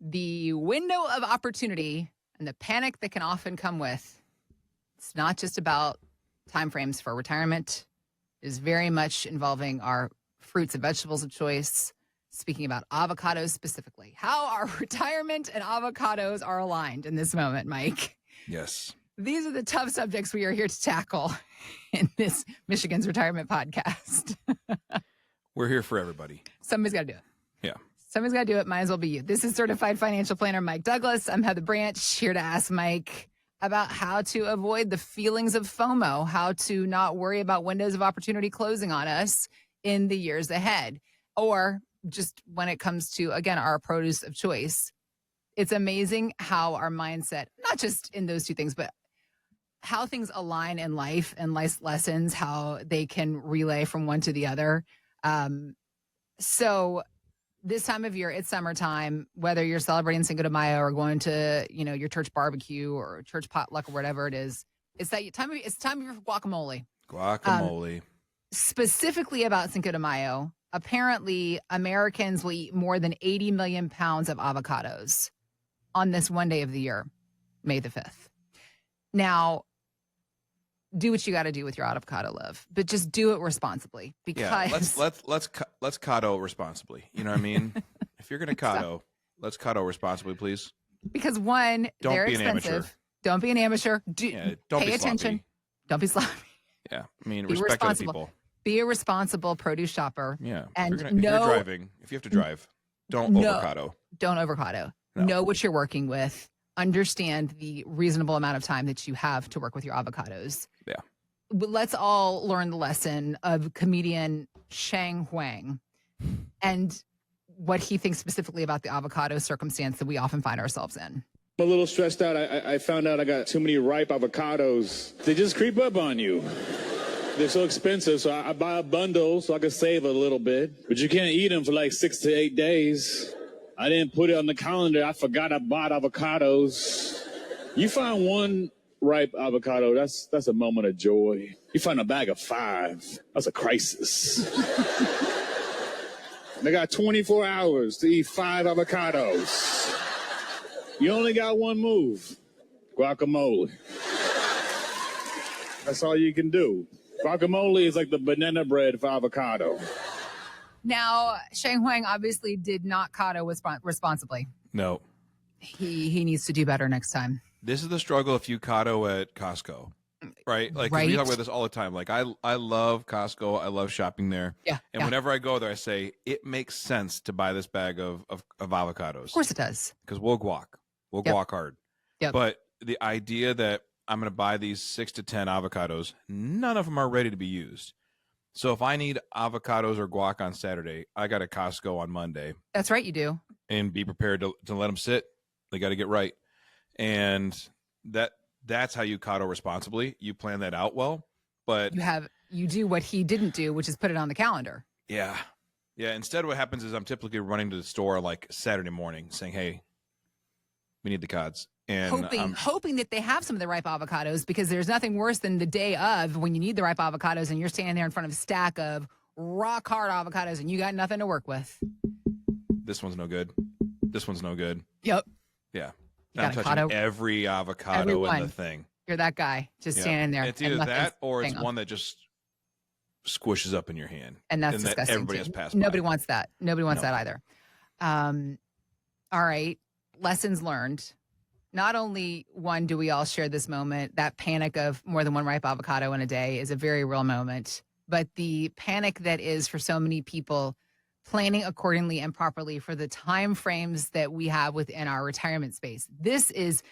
The window of opportunity and the panic that can often come with. It's not just about timeframes for retirement. It is very much involving our fruits and vegetables of choice. Speaking about avocados specifically, how our retirement and avocados are aligned in this moment, Mike. Yes. These are the tough subjects we are here to tackle in this Michigan's Retirement Podcast. We're here for everybody. Somebody's got to do it. Yeah. Somebody's got to do it. Might as well be you. This is Certified Financial Planner Mike Douglas. I'm Heather Branch, here to ask Mike about how to avoid the feelings of FOMO, how to not worry about windows of opportunity closing on us in the years ahead, or just when it comes to, again, our produce of choice. It's amazing how our mindset, not just in those two things, but how things align in life and life lessons, how they can relay from one to the other. So this time of year, it's summertime, whether you're celebrating Cinco de Mayo or going to, your church barbecue or church potluck or whatever it is, it's time of year for guacamole. Guacamole. Specifically about Cinco de Mayo, apparently Americans will eat more than 80 million pounds of avocados on this one day of the year, May the 5th. Now, do what you got to do with your avocado love, but just do it responsibly. Because let's cotto responsibly. You know what I mean? If you're gonna cotto, let's cotto responsibly, please. Because one, they're be an expensive. amateur. Don't be an amateur. Don't pay be attention. sloppy. Don't be sloppy. Yeah, I mean, Be respect other responsible. people. Be a responsible produce shopper. Yeah, and if you're driving, if you have to drive, don't avocado. Don't avocado. No. Know what you're working with. Understand the reasonable amount of time that you have to work with your avocados. Yeah. But let's all learn the lesson of comedian Shang Huang and what he thinks specifically about the avocado circumstance that we often find ourselves in. I'm a little stressed out. I found out I got too many ripe avocados. They just creep up on you. They're so expensive, so I buy a bundle so I can save a little bit. But you can't eat them for like 6 to 8 days. I didn't put it on the calendar. I forgot I bought avocados. You find one ripe avocado, that's a moment of joy. You find a bag of 5, that's a crisis. They got 24 hours to eat 5 avocados. You only got one move, guacamole. That's all you can do. Guacamole is like the banana bread for avocado. Now, Shang Huang obviously did not cotto responsibly. No. He needs to do better next time. This is the struggle if you cotto at Costco, right? Like we talk about this all the time. Like I love Costco. I love shopping there. Yeah. And whenever I go there, I say it makes sense to buy this bag of avocados. Of course it does. Because we'll guac hard. Yep. But the idea that I'm going to buy these 6 to 10 avocados, none of them are ready to be used. So if I need avocados or guac on Saturday, I got to Costco on Monday. That's right, you do. And be prepared to let them sit. They got to get right. And that's how you cotto responsibly. You plan that out well, but you do what he didn't do, which is put it on the calendar. Yeah. Instead, what happens is I'm typically running to the store like Saturday morning saying, hey, we need the cods. And hoping that they have some of the ripe avocados, because there's nothing worse than the day of when you need the ripe avocados and you're standing there in front of a stack of rock hard avocados and you got nothing to work with. This one's no good. This one's no good. Yep. Yeah. Now I'm touching every avocado in the thing. You're that guy just standing there. It's either that or it's one that just squishes up in your hand. And that's disgusting. That everybody has passed Nobody by. wants that. Nobody wants that either. All right. Lessons learned. Not only, one, do we all share this moment, that panic of more than one ripe avocado in a day is a very real moment, but the panic that is for so many people planning accordingly and properly for the time frames that we have within our retirement space. This is,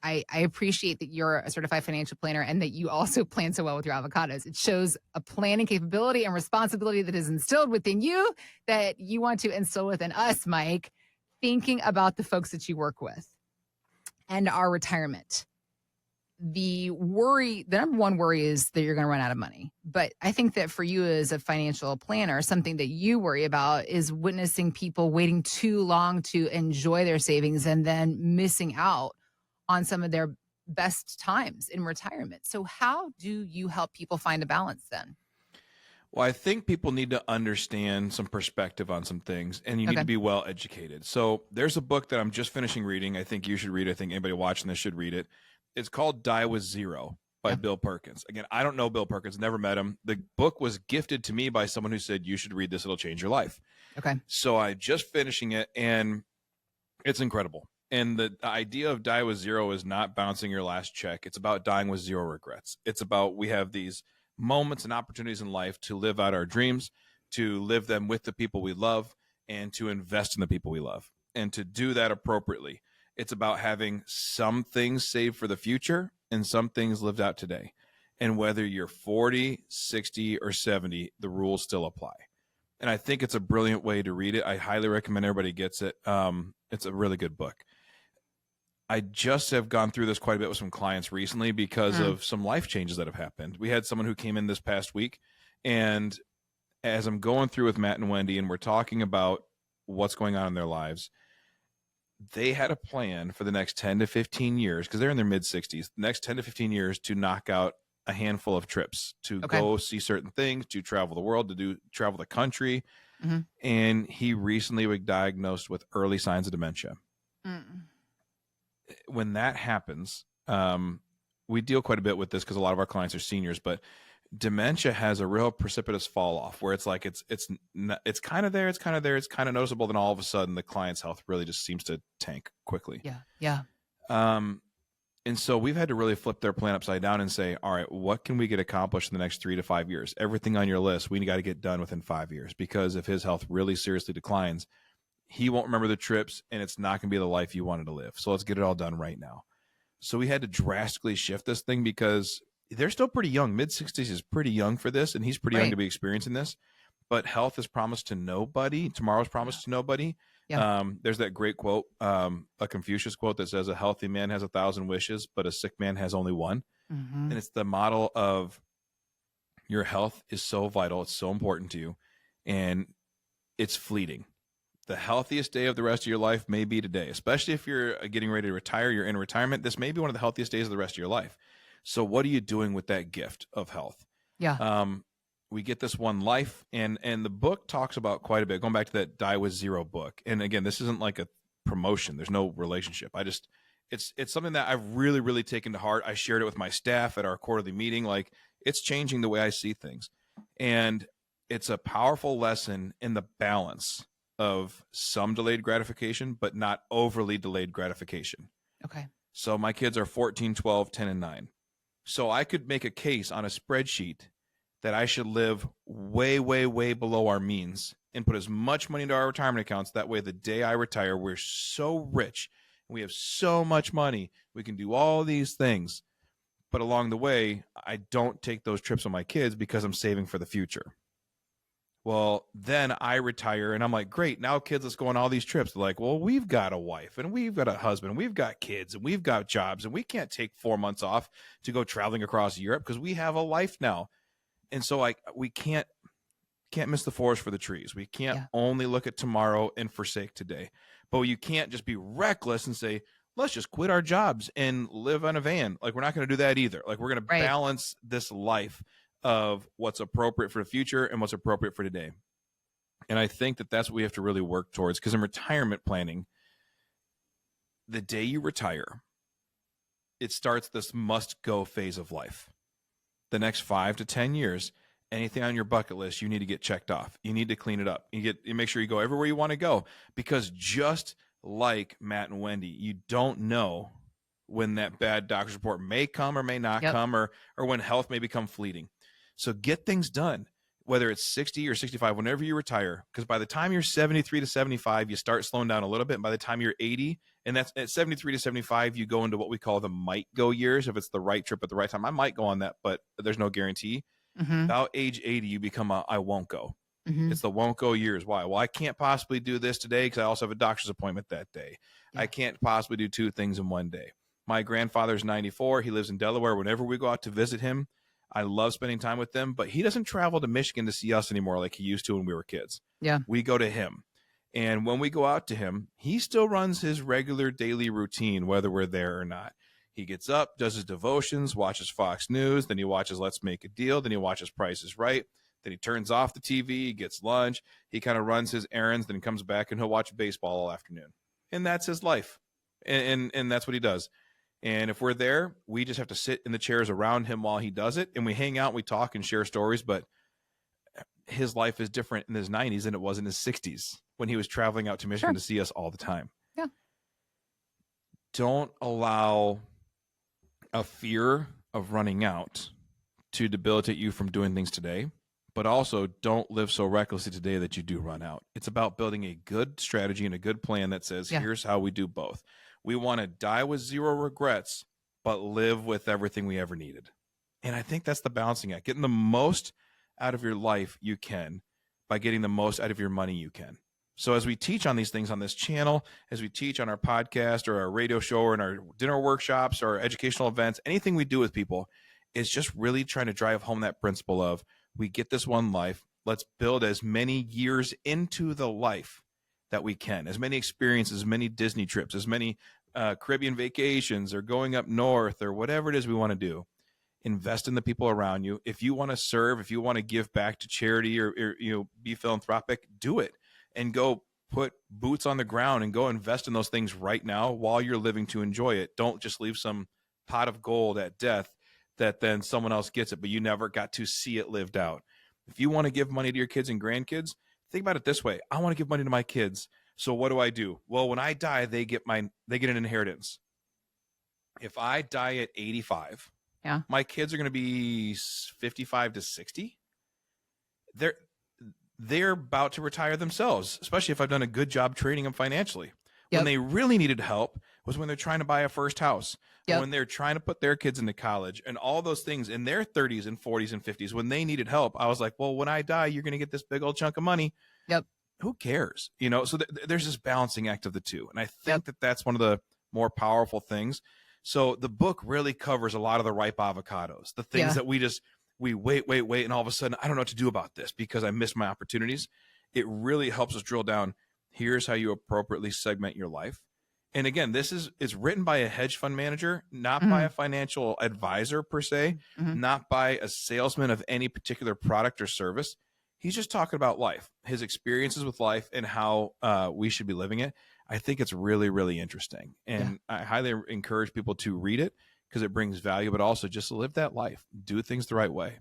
I appreciate that you're a certified financial planner and that you also plan so well with your avocados. It shows a planning capability and responsibility that is instilled within you that you want to instill within us, Mike, thinking about the folks that you work with and our retirement. The number one worry is that you're going to run out of money. But I think that for you as a financial planner, something that you worry about is witnessing people waiting too long to enjoy their savings and then missing out on some of their best times in retirement. So how do you help people find a balance then? Well, I think people need to understand some perspective on some things, and you need Okay. to be well educated. So there's a book that I'm just finishing reading. I think you should read it. I think anybody watching this should read it. It's called Die with Zero by Yeah. Bill Perkins. Again, I don't know Bill Perkins, never met him. The book was gifted to me by someone who said, you should read this. It'll change your life. Okay. So I just finishing it, and it's incredible. And the idea of Die with Zero is not bouncing your last check. It's about dying with zero regrets. It's about, we have these moments and opportunities in life to live out our dreams, to live them with the people we love, and to invest in the people we love, and to do that appropriately. It's about having some things saved for the future and some things lived out today. And whether you're 40, 60, or 70, the rules still apply. And I think it's a brilliant way to read it. I highly recommend everybody gets it. It's a really good book. I just have gone through this quite a bit with some clients recently because of some life changes that have happened. We had someone who came in this past week, and as I'm going through with Matt and Wendy, and we're talking about what's going on in their lives, they had a plan for the next 10 to 15 years, because they're in their mid-60s, the next 10 to 15 years to knock out a handful of trips, to go see certain things, to travel the world, to travel the country. And he recently was diagnosed with early signs of dementia. When that happens, we deal quite a bit with this because a lot of our clients are seniors, but dementia has a real precipitous fall off where it's like it's kind of there, it's kind of noticeable, then all of a sudden the client's health really just seems to tank quickly. Yeah. And so we've had to really flip their plan upside down and say, all right, what can we get accomplished in the next 3 to 5 years? Everything on your list, we got to get done within 5 years, because if his health really seriously declines, he won't remember the trips, and it's not going to be the life you wanted to live. So let's get it all done right now. So we had to drastically shift this thing because they're still pretty young. Mid-60s is pretty young for this, and he's pretty young to be experiencing this. But health is promised to nobody. Tomorrow's promised to nobody. There's that great quote, a Confucius quote that says, a healthy man has 1,000 wishes, but a sick man has only one. And it's the model of your health is so vital. It's so important to you, and it's fleeting. The healthiest day of the rest of your life may be today, especially if you're getting ready to retire, you're in retirement. This may be one of the healthiest days of the rest of your life. So what are you doing with that gift of health? We get this one life, and the book talks about quite a bit, going back to that Die with Zero book. And again, this isn't like a promotion. There's no relationship. It's something that I've really, really taken to heart. I shared it with my staff at our quarterly meeting. Like, it's changing the way I see things. And it's a powerful lesson in the balance of some delayed gratification, but not overly delayed gratification. So my kids are 14, 12, 10, and 9. So I could make a case on a spreadsheet that I should live way, way, way below our means and put as much money into our retirement accounts. That way, the day I retire, we're so rich and we have so much money, we can do all these things. But along the way, I don't take those trips with my kids because I'm saving for the future. Well, then I retire and I'm like, great, now kids, let's go on all these trips. They're like, well, we've got a wife and we've got a husband, and we've got kids and we've got jobs, and we can't take 4 months off to go traveling across Europe because we have a life now. And so we can't miss the forest for the trees. We can't only look at tomorrow and forsake today. But you can't just be reckless and say, let's just quit our jobs and live in a van. Like, we're not going to do that either. Like, we're going to balance this life of what's appropriate for the future and what's appropriate for today. And I think that that's what we have to really work towards, because in retirement planning, the day you retire, it starts this must-go phase of life. The next 5 to 10 years, anything on your bucket list, you need to get checked off. You need to clean it up. You make sure you go everywhere you want to go, because just like Matt and Wendy, you don't know when that bad doctor's report may come or may not come, or when health may become fleeting. So get things done, whether it's 60 or 65, whenever you retire, because by the time you're 73 to 75, you start slowing down a little bit. And by the time you're 80, and that's at 73 to 75, you go into what we call the might go years. If it's the right trip at the right time, I might go on that, but there's no guarantee. About age 80, you become I won't go. It's the won't go years. Why? Well, I can't possibly do this today because I also have a doctor's appointment that day. I can't possibly do 2 things in one day. My grandfather's 94. He lives in Delaware. Whenever we go out to visit him, I love spending time with them, but he doesn't travel to Michigan to see us anymore like he used to when we were kids. We go to him. And when we go out to him, he still runs his regular daily routine, whether we're there or not. He gets up, does his devotions, watches Fox News, then he watches Let's Make a Deal, then he watches Price is Right. Then he turns off the TV, gets lunch, he kind of runs his errands, then he comes back and he'll watch baseball all afternoon. And that's his life. And that's what he does. And if we're there, we just have to sit in the chairs around him while he does it. And we hang out, we talk and share stories. But his life is different in his 90s than it was in his 60s when he was traveling out to Michigan to see us all the time. Yeah. Don't allow a fear of running out to debilitate you from doing things today. But also don't live so recklessly today that you do run out. It's about building a good strategy and a good plan that says, here's how we do both. We want to die with zero regrets, but live with everything we ever needed. And I think that's the balancing act, getting the most out of your life you can by getting the most out of your money you can. So as we teach on these things on this channel, as we teach on our podcast or our radio show or in our dinner workshops or educational events, anything we do with people is just really trying to drive home that principle of, we get this one life. Let's build as many years into the life that we can, as many experiences, as many Disney trips, as many Caribbean vacations or going up north or whatever it is we want to do. Invest in the people around you. If you want to serve, if you want to give back to charity or be philanthropic, do it and go put boots on the ground and go invest in those things right now while you're living to enjoy it. Don't just leave some pot of gold at death that then someone else gets it, but you never got to see it lived out. If you want to give money to your kids and grandkids, think about it this way. I want to give money to my kids. So what do? Well, when I die, they get an inheritance. If I die at 85, my kids are going to be 55 to 60. They're about to retire themselves, especially if I've done a good job training them financially. When they really needed help was when they're trying to buy a first house, when they're trying to put their kids into college and all those things in their 30s and 40s and 50s. When they needed help, I was like, well, when I die, you're going to get this big old chunk of money. Who cares? So there's this balancing act of the two. And I think that that's one of the more powerful things. So the book really covers a lot of the ripe avocados, the things that we wait. And all of a sudden, I don't know what to do about this because I missed my opportunities. It really helps us drill down. Here's how you appropriately segment your life. And again, it's written by a hedge fund manager, not by a financial advisor per se, not by a salesman of any particular product or service. He's just talking about life, his experiences with life and how we should be living it. I think it's really, really interesting. And I highly encourage people to read it because it brings value, but also just live that life, do things the right way.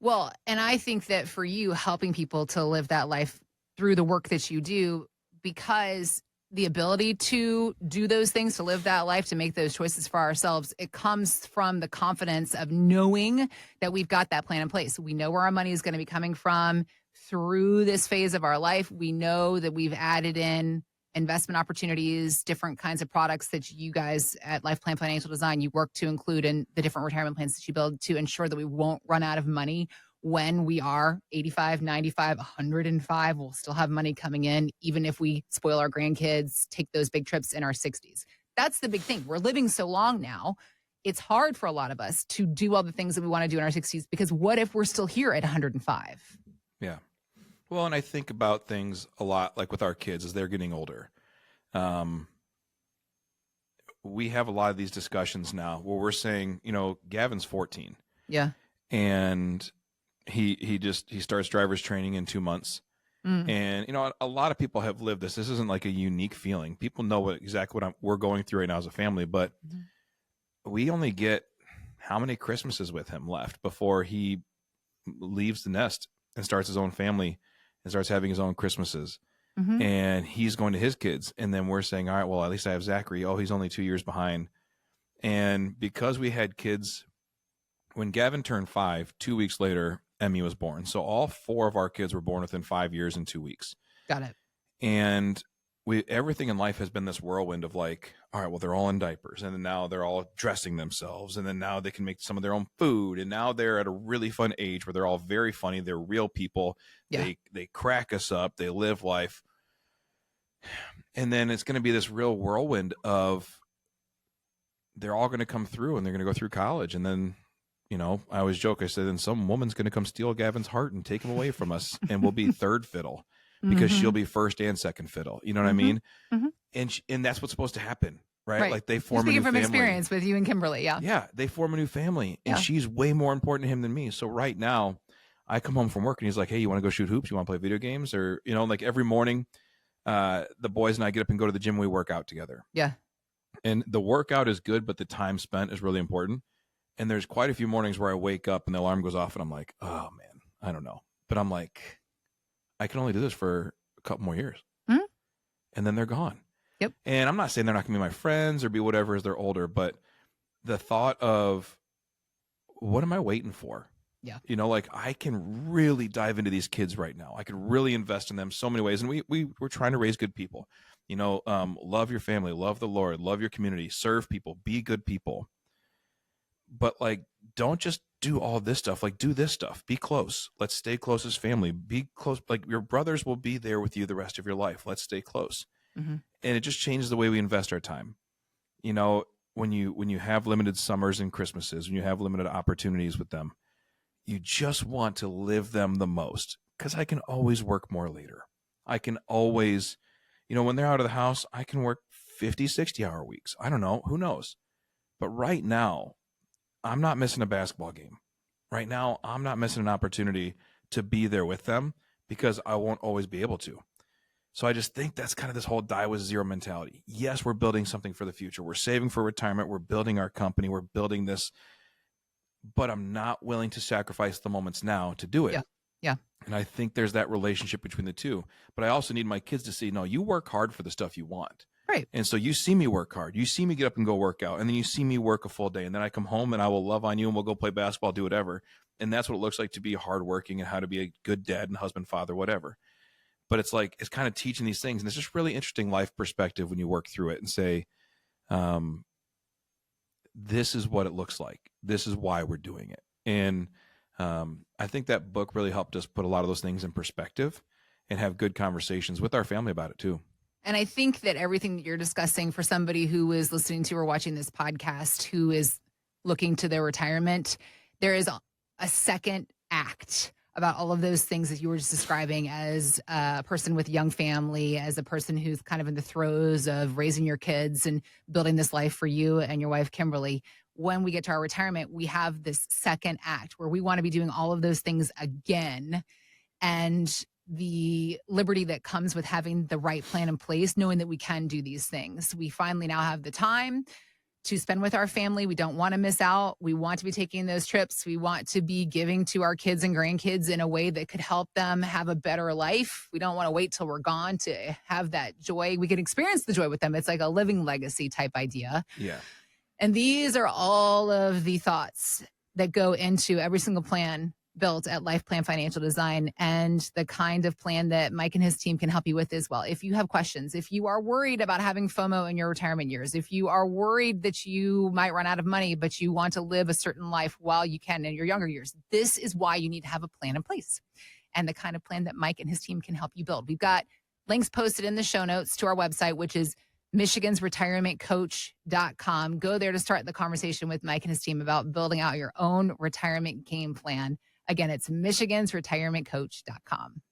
Well, and I think that for you, helping people to live that life through the work that you do, because the ability to do those things, to live that life, to make those choices for ourselves, it comes from the confidence of knowing that we've got that plan in place. We know where our money is going to be coming from through this phase of our life. We know that we've added in investment opportunities, different kinds of products that you guys at LifePlan Financial Design, you work to include in the different retirement plans that you build to ensure that we won't run out of money when we are 85, 95, 105. We'll still have money coming in, even if we spoil our grandkids, take those big trips in our 60s. That's the big thing. We're living so long now. It's hard for a lot of us to do all the things that we want to do in our 60s because what if we're still here at 105? Yeah. Well, and I think about things a lot like with our kids as they're getting older. We have a lot of these discussions now where we're saying, Gavin's 14. Yeah. And he starts driver's training in 2 months. And, a lot of people have lived this. This isn't like a unique feeling. People know exactly what we're going through right now as a family, but we only get how many Christmases with him left before he leaves the nest and starts his own family and starts having his own Christmases. And he's going to his kids. And then we're saying, all right, well, at least I have Zachary. Oh, he's only 2 years behind. And because we had kids, when Gavin turned 5, 2 weeks later, Emmy was born. So all 4 of our kids were born within 5 years and 2 weeks. Got it. And everything in life has been this whirlwind of like, all right, well, they're all in diapers. And then now they're all dressing themselves. And then now they can make some of their own food. And now they're at a really fun age where they're all very funny. They're real people. Yeah. They crack us up. They live life. And then it's going to be this real whirlwind of they're all going to come through and they're going to go through college. And then, I always joke, I said, then some woman's going to come steal Gavin's heart and take him away from us. And we'll be third fiddle because she'll be first and second fiddle. You know what I mean? And that's what's supposed to happen, right? Like they form a new family. Speaking from experience with you and Kimberly. Yeah. Yeah. They form a new family and she's way more important to him than me. So right now I come home from work and he's like, hey, you want to go shoot hoops? You want to play video games? Or, like every morning, the boys and I get up and go to the gym and we work out together. Yeah. And the workout is good, but the time spent is really important. And there's quite a few mornings where I wake up and the alarm goes off and I'm like, oh man, I don't know. But I'm like, I can only do this for a couple more years. Mm-hmm. And then they're gone. Yep. And I'm not saying they're not gonna be my friends or be whatever as they're older, but the thought of what am I waiting for? Yeah. Like I can really dive into these kids right now. I could really invest in them so many ways. And we're trying to raise good people. Love your family, love the Lord, love your community, serve people, be good people. But like, don't just do all this stuff. Like, do this stuff. Be close. Let's stay close as family. Be close. Like, your brothers will be there with you the rest of your life. Let's stay close. Mm-hmm. And it just changes the way we invest our time. When you have limited summers and Christmases, when you have limited opportunities with them, you just want to live them the most. Because I can always work more later. I can always, when they're out of the house, I can work 50, 60-hour weeks. I don't know. Who knows? But right now, I'm not missing a basketball game. Right now, I'm not missing an opportunity to be there with them because I won't always be able to. So I just think that's kind of this whole die with zero mentality. Yes, we're building something for the future. We're saving for retirement. We're building our company. We're building this. But I'm not willing to sacrifice the moments now to do it. Yeah. Yeah. And I think there's that relationship between the two. But I also need my kids to see, no, you work hard for the stuff you want. Right. And so you see me work hard. You see me get up and go work out. And then you see me work a full day. And then I come home and I will love on you and we'll go play basketball, do whatever. And that's what it looks like to be hardworking and how to be a good dad and husband, father, whatever. But it's like, it's kind of teaching these things. And it's just really interesting life perspective when you work through it and say, this is what it looks like. This is why we're doing it. And I think that book really helped us put a lot of those things in perspective and have good conversations with our family about it too. And I think that everything that you're discussing for somebody who is listening to or watching this podcast, who is looking to their retirement, there is a second act about all of those things that you were just describing as a person with a young family, as a person who's kind of in the throes of raising your kids and building this life for you and your wife, Kimberly. When we get to our retirement, we have this second act where we want to be doing all of those things again. And the liberty that comes with having the right plan in place, knowing that we can do these things. We finally now have the time to spend with our family. We don't want to miss out. We want to be taking those trips. We want to be giving to our kids and grandkids in a way that could help them have a better life. We don't want to wait till we're gone to have that joy. We can experience the joy with them. It's like a living legacy type idea. Yeah. And these are all of the thoughts that go into every single plan built at LifePlan Financial Design, and the kind of plan that Mike and his team can help you with as well. If you have questions, if you are worried about having FOMO in your retirement years, if you are worried that you might run out of money, but you want to live a certain life while you can in your younger years, this is why you need to have a plan in place and the kind of plan that Mike and his team can help you build. We've got links posted in the show notes to our website, which is michigansretirementcoach.com. Go there to start the conversation with Mike and his team about building out your own retirement game plan. Again, it's michigansretirementcoach.com.